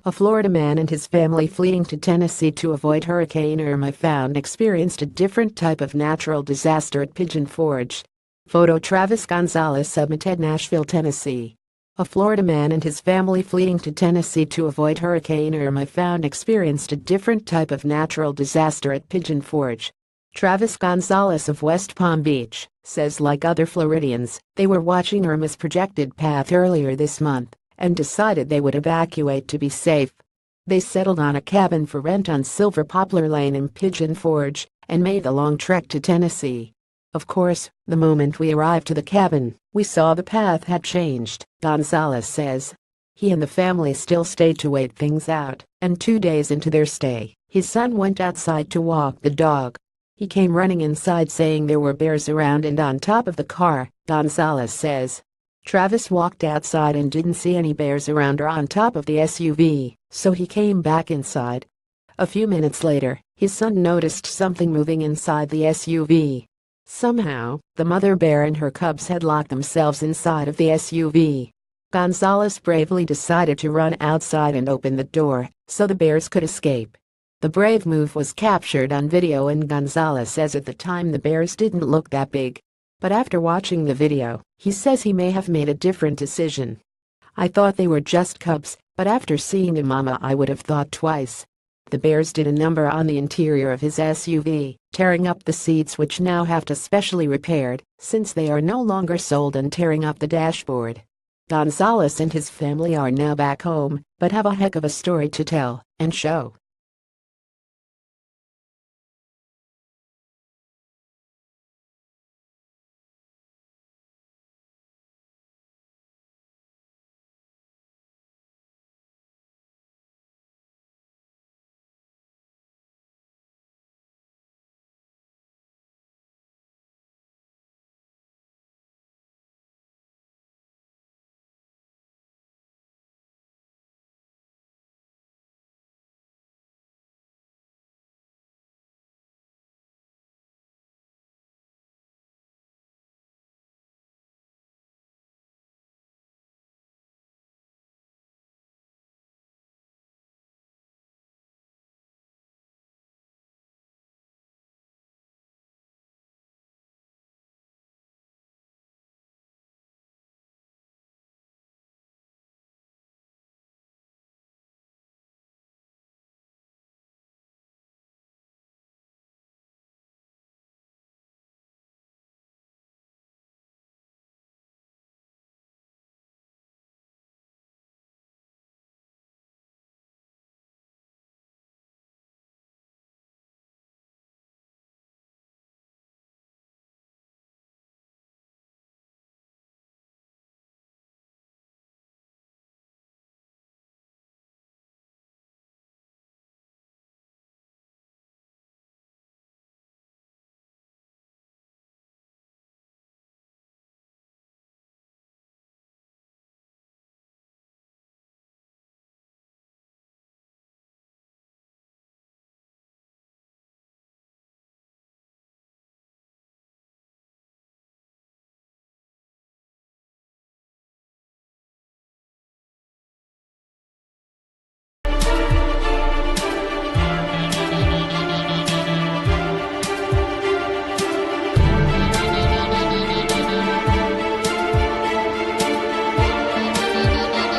A Florida man and his family fleeing to Tennessee to avoid Hurricane Irma found experienced a different type of natural disaster at Pigeon Forge. Photo Travis Gonzalez submitted Nashville, Tennessee. A Florida man and his family fleeing to Tennessee to avoid Hurricane Irma found experienced a different type of natural disaster at Pigeon Forge. Travis Gonzalez of West Palm Beach says like other Floridians, they were watching Irma's projected path earlier this month and decided they would evacuate to be safe. They settled on a cabin for rent on Silver Poplar Lane in Pigeon Forge and made the long trek to Tennessee. Of course, the moment we arrived to the cabin, we saw the path had changed, Gonzalez says. He and the family still stayed to wait things out, and 2 days into their stay, his son went outside to walk the dog. He came running inside saying there were bears around and on top of the car, Gonzalez says. Travis walked outside and didn't see any bears around or on top of the SUV, so he came back inside. A few minutes later, his son noticed something moving inside the SUV. Somehow, the mother bear and her cubs had locked themselves inside of the SUV. Gonzalez bravely decided to run outside and open the door so the bears could escape. The brave move was captured on video, and Gonzalez says at the time the bears didn't look that big. But after watching the video, he says he may have made a different decision. I thought they were just cubs, but after seeing a mama I would have thought twice. The bears did a number on the interior of his SUV, tearing up the seats which now have to specially repaired since they are no longer sold, and tearing up the dashboard. Gonzalez and his family are now back home, but have a heck of a story to tell and show.